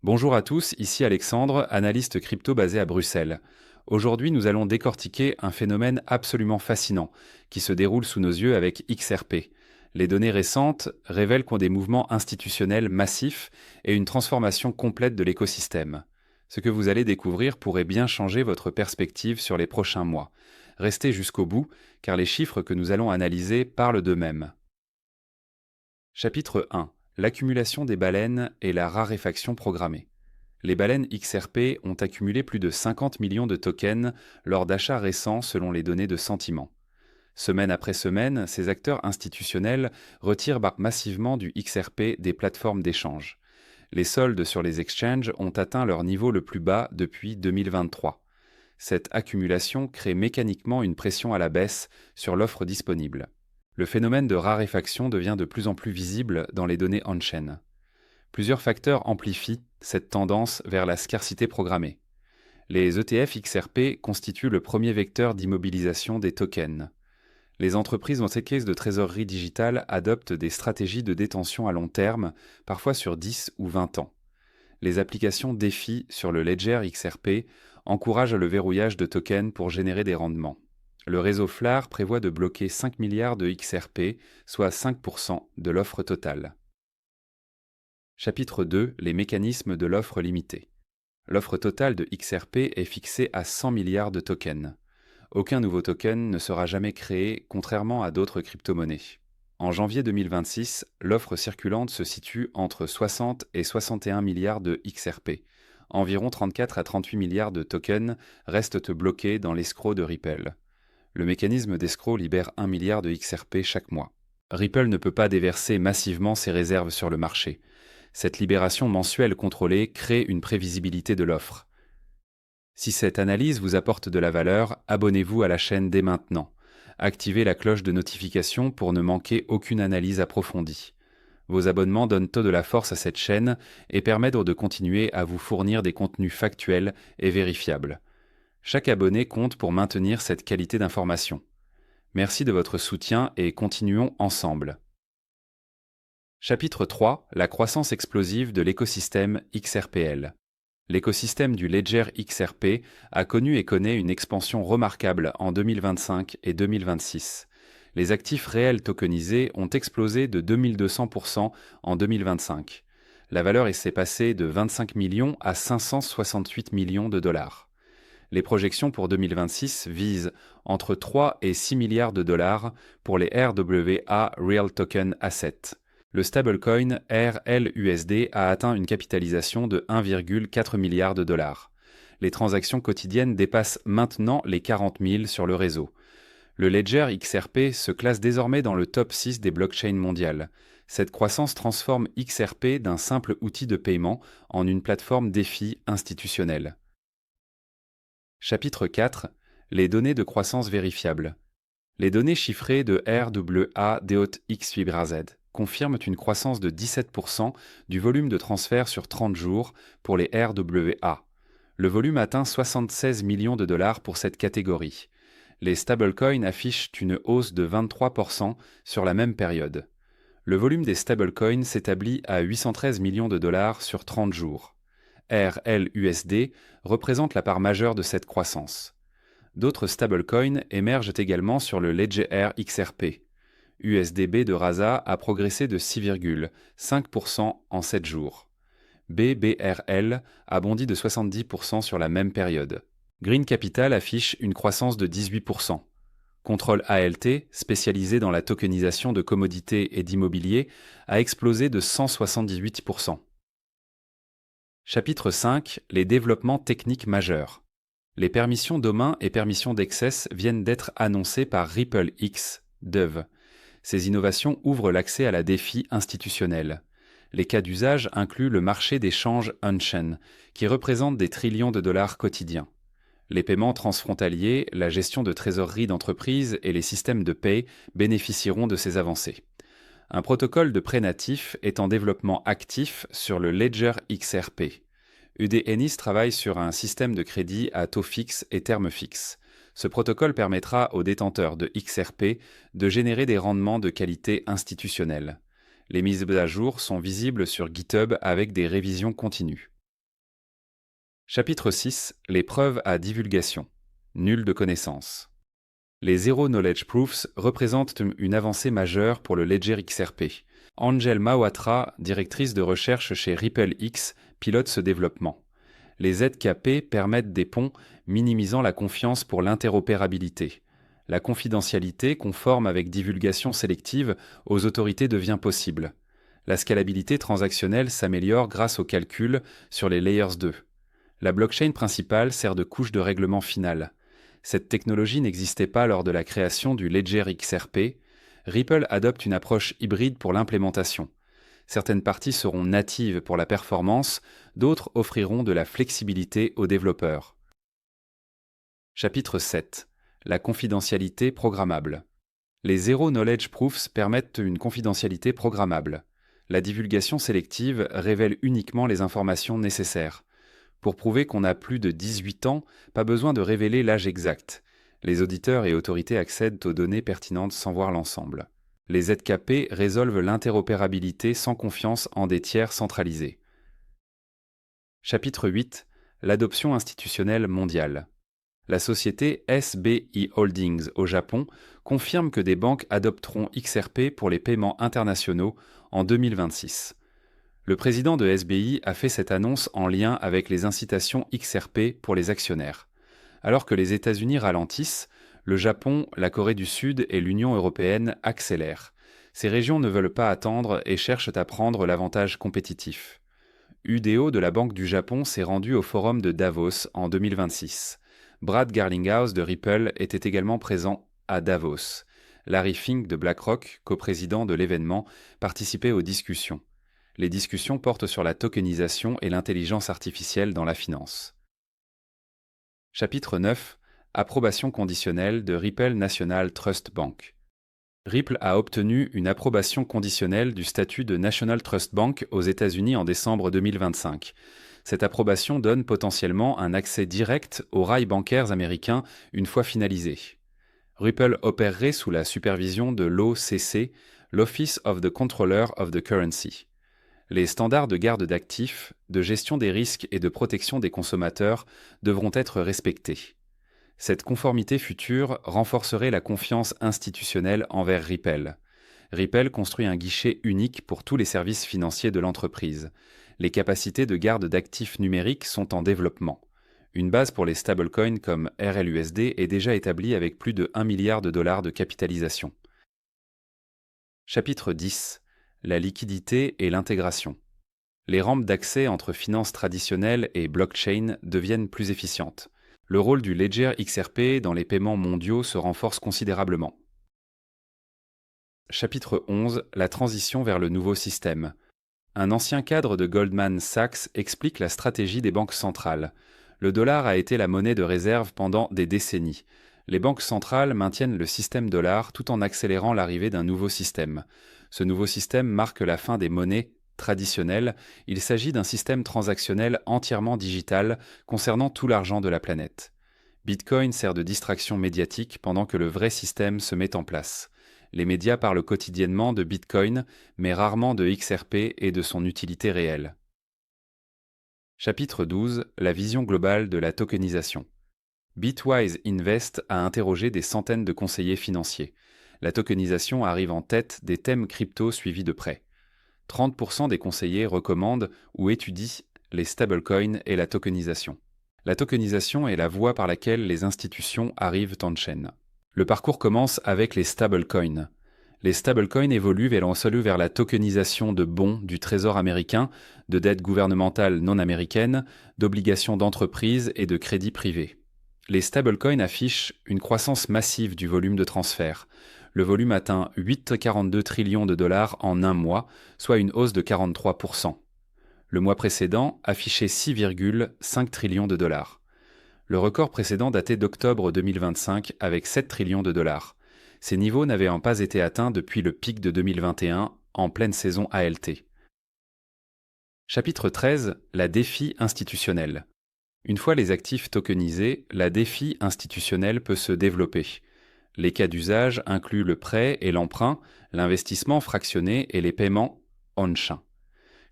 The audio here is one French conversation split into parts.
Bonjour à tous, ici Alexandre, analyste crypto basé à Bruxelles. Aujourd'hui, nous allons décortiquer un phénomène absolument fascinant qui se déroule sous nos yeux avec XRP. Les données récentes révèlent qu'on a des mouvements institutionnels massifs et une transformation complète de l'écosystème. Ce que vous allez découvrir pourrait bien changer votre perspective sur les prochains mois. Restez jusqu'au bout, car les chiffres que nous allons analyser parlent d'eux-mêmes. Chapitre 1. L'accumulation des baleines et la raréfaction programmée. Les baleines XRP ont accumulé plus de 50 millions de tokens lors d'achats récents selon les données de Sentiment. Semaine après semaine, ces acteurs institutionnels retirent massivement du XRP des plateformes d'échange. Les soldes sur les exchanges ont atteint leur niveau le plus bas depuis 2023. Cette accumulation crée mécaniquement une pression à la baisse sur l'offre disponible. Le phénomène de raréfaction devient de plus en plus visible dans les données on-chain. Plusieurs facteurs amplifient cette tendance vers la scarcité programmée. Les ETF XRP constituent le premier vecteur d'immobilisation des tokens. Les entreprises dans ces caisses de trésorerie digitale adoptent des stratégies de détention à long terme, parfois sur 10 ou 20 ans. Les applications DeFi sur le Ledger XRP encouragent le verrouillage de tokens pour générer des rendements. Le réseau FLAR prévoit de bloquer 5 milliards de XRP, soit 5% de l'offre totale. Chapitre 2. Les mécanismes de l'offre limitée. L'offre totale de XRP est fixée à 100 milliards de tokens. Aucun nouveau token ne sera jamais créé, contrairement à d'autres crypto-monnaies. En janvier 2026, l'offre circulante se situe entre 60 et 61 milliards de XRP. Environ 34 à 38 milliards de tokens restent bloqués dans l'escroc de Ripple. Le mécanisme d'escroc libère 1 milliard de XRP chaque mois. Ripple ne peut pas déverser massivement ses réserves sur le marché. Cette libération mensuelle contrôlée crée une prévisibilité de l'offre. Si cette analyse vous apporte de la valeur, abonnez-vous à la chaîne dès maintenant. Activez la cloche de notification pour ne manquer aucune analyse approfondie. Vos abonnements donnent de la force à cette chaîne et permettent de continuer à vous fournir des contenus factuels et vérifiables. Chaque abonné compte pour maintenir cette qualité d'information. Merci de votre soutien et continuons ensemble. Chapitre 3. La croissance explosive de l'écosystème XRPL. L'écosystème du Ledger XRP a connu et connaît une expansion remarquable en 2025 et 2026. Les actifs réels tokenisés ont explosé de 2200% en 2025. La valeur s'est passée de 25 millions à 568 millions de dollars. Les projections pour 2026 visent entre 3 et 6 milliards de dollars pour les RWA Real Token Asset. Le stablecoin RLUSD a atteint une capitalisation de 1,4 milliard de dollars. Les transactions quotidiennes dépassent maintenant les 40 000 sur le réseau. Le Ledger XRP se classe désormais dans le top 6 des blockchains mondiales. Cette croissance transforme XRP d'un simple outil de paiement en une plateforme DeFi institutionnelle. Chapitre 4. Les données de croissance vérifiables. Les données chiffrées de RWA-DOT-X-FibraZ confirment une croissance de 17% du volume de transfert sur 30 jours pour les RWA. Le volume atteint 76 millions de dollars pour cette catégorie. Les stablecoins affichent une hausse de 23% sur la même période. Le volume des stablecoins s'établit à 813 millions de dollars sur 30 jours. RLUSD représente la part majeure de cette croissance. D'autres stablecoins émergent également sur le Ledger XRP. USDB de Rasa a progressé de 6,5% en 7 jours. BBRL a bondi de 70% sur la même période. Green Capital affiche une croissance de 18%. Control ALT, spécialisé dans la tokenisation de commodités et d'immobilier, a explosé de 178%. Chapitre 5. Les développements techniques majeurs. Les permissions domain et permissions d'access viennent d'être annoncées par RippleX, Dev. Ces innovations ouvrent l'accès à la DeFi institutionnelle. Les cas d'usage incluent le marché des changes on-chain, qui représente des trillions de dollars quotidiens. Les paiements transfrontaliers, la gestion de trésorerie d'entreprise et les systèmes de paie bénéficieront de ces avancées. Un protocole de prêt natif est en développement actif sur le Ledger XRP. UD Ennis travaille sur un système de crédit à taux fixe et terme fixe. Ce protocole permettra aux détenteurs de XRP de générer des rendements de qualité institutionnelle. Les mises à jour sont visibles sur GitHub avec des révisions continues. Chapitre 6. Les preuves à divulgation. Nul de connaissance. Les Zero Knowledge Proofs représentent une avancée majeure pour le Ledger XRP. Angel Mahhotra, directrice de recherche chez RippleX, pilote ce développement. Les ZKP permettent des ponts minimisant la confiance pour l'interopérabilité. La confidentialité, conforme avec divulgation sélective, aux autorités devient possible. La scalabilité transactionnelle s'améliore grâce au calcul sur les layers 2. La blockchain principale sert de couche de règlement final. Cette technologie n'existait pas lors de la création du Ledger XRP. Ripple adopte une approche hybride pour l'implémentation. Certaines parties seront natives pour la performance, d'autres offriront de la flexibilité aux développeurs. Chapitre 7. La confidentialité programmable. Les Zero Knowledge Proofs permettent une confidentialité programmable. La divulgation sélective révèle uniquement les informations nécessaires. Pour prouver qu'on a plus de 18 ans, pas besoin de révéler l'âge exact. Les auditeurs et autorités accèdent aux données pertinentes sans voir l'ensemble. Les ZKP résolvent l'interopérabilité sans confiance en des tiers centralisés. Chapitre 8. L'adoption institutionnelle mondiale. La société SBI Holdings au Japon confirme que des banques adopteront XRP pour les paiements internationaux en 2026. Le président de SBI a fait cette annonce en lien avec les incitations XRP pour les actionnaires. Alors que les États-Unis ralentissent, le Japon, la Corée du Sud et l'Union européenne accélèrent. Ces régions ne veulent pas attendre et cherchent à prendre l'avantage compétitif. UDO de la Banque du Japon s'est rendu au forum de Davos en 2026. Brad Garlinghouse de Ripple était également présent à Davos. Larry Fink de BlackRock, coprésident de l'événement, participait aux discussions. Les discussions portent sur la tokenisation et l'intelligence artificielle dans la finance. Chapitre 9. Approbation conditionnelle de Ripple National Trust Bank. Ripple a obtenu une approbation conditionnelle du statut de National Trust Bank aux États-Unis en décembre 2025. Cette approbation donne potentiellement un accès direct aux rails bancaires américains une fois finalisé. Ripple opérerait sous la supervision de l'OCC, l'Office of the Controller of the Currency. Les standards de garde d'actifs, de gestion des risques et de protection des consommateurs devront être respectés. Cette conformité future renforcerait la confiance institutionnelle envers Ripple. Ripple construit un guichet unique pour tous les services financiers de l'entreprise. Les capacités de garde d'actifs numériques sont en développement. Une base pour les stablecoins comme RLUSD est déjà établie avec plus de 1 milliard de dollars de capitalisation. Chapitre 10. La liquidité et l'intégration. Les rampes d'accès entre finances traditionnelles et blockchain deviennent plus efficientes. Le rôle du Ledger XRP dans les paiements mondiaux se renforce considérablement. Chapitre 11. La transition vers le nouveau système. Un ancien cadre de Goldman Sachs explique la stratégie des banques centrales. Le dollar a été la monnaie de réserve pendant des décennies. Les banques centrales maintiennent le système dollar tout en accélérant l'arrivée d'un nouveau système. Ce nouveau système marque la fin des monnaies traditionnelles. Il s'agit d'un système transactionnel entièrement digital concernant tout l'argent de la planète. Bitcoin sert de distraction médiatique pendant que le vrai système se met en place. Les médias parlent quotidiennement de Bitcoin, mais rarement de XRP et de son utilité réelle. Chapitre 12. La vision globale de la tokenisation. Bitwise Invest a interrogé des centaines de conseillers financiers. La tokenisation arrive en tête des thèmes crypto suivis de près. 30% des conseillers recommandent ou étudient les stablecoins et la tokenisation. La tokenisation est la voie par laquelle les institutions arrivent en chaîne. Le parcours commence avec les stablecoins. Les stablecoins évoluent vers la tokenisation de bons du Trésor américain, de dettes gouvernementales non américaines, d'obligations d'entreprises et de crédits privés. Les stablecoins affichent une croissance massive du volume de transfert. Le volume atteint 8,42 trillions de dollars en un mois, soit une hausse de 43%. Le mois précédent affichait 6,5 trillions de dollars. Le record précédent datait d'octobre 2025 avec 7 trillions de dollars. Ces niveaux n'avaient pas été atteints depuis le pic de 2021 en pleine saison ALT. Chapitre 13. La défi institutionnelle. Une fois les actifs tokenisés, la défi institutionnelle peut se développer. Les cas d'usage incluent le prêt et l'emprunt, l'investissement fractionné et les paiements on-chain.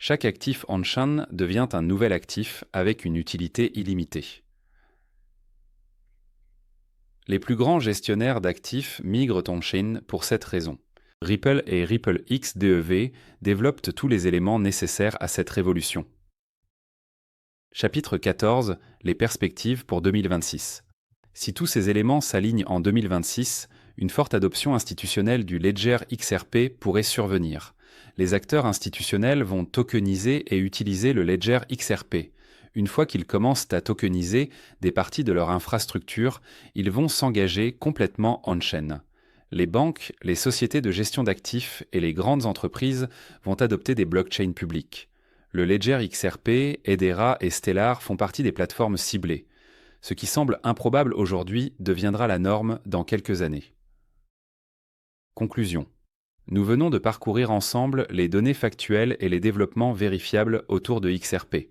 Chaque actif on-chain devient un nouvel actif avec une utilité illimitée. Les plus grands gestionnaires d'actifs migrent on-chain pour cette raison. Ripple et RippleX DEV développent tous les éléments nécessaires à cette révolution. Chapitre 14. Les perspectives pour 2026. Si tous ces éléments s'alignent en 2026, une forte adoption institutionnelle du Ledger XRP pourrait survenir. Les acteurs institutionnels vont tokeniser et utiliser le Ledger XRP. Une fois qu'ils commencent à tokeniser des parties de leur infrastructure, ils vont s'engager complètement on-chain. Les banques, les sociétés de gestion d'actifs et les grandes entreprises vont adopter des blockchains publiques. Le Ledger XRP, Hedera et Stellar font partie des plateformes ciblées. Ce qui semble improbable aujourd'hui deviendra la norme dans quelques années. Conclusion. Nous venons de parcourir ensemble les données factuelles et les développements vérifiables autour de XRP.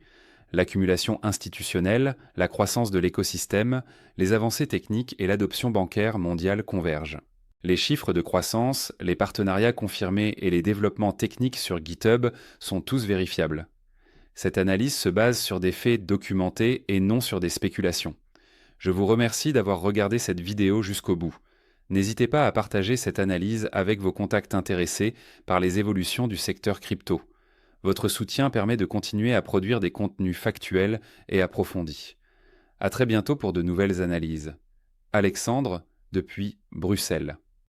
L'accumulation institutionnelle, la croissance de l'écosystème, les avancées techniques et l'adoption bancaire mondiale convergent. Les chiffres de croissance, les partenariats confirmés et les développements techniques sur GitHub sont tous vérifiables. Cette analyse se base sur des faits documentés et non sur des spéculations. Je vous remercie d'avoir regardé cette vidéo jusqu'au bout. N'hésitez pas à partager cette analyse avec vos contacts intéressés par les évolutions du secteur crypto. Votre soutien permet de continuer à produire des contenus factuels et approfondis. À très bientôt pour de nouvelles analyses. Alexandre, depuis Bruxelles.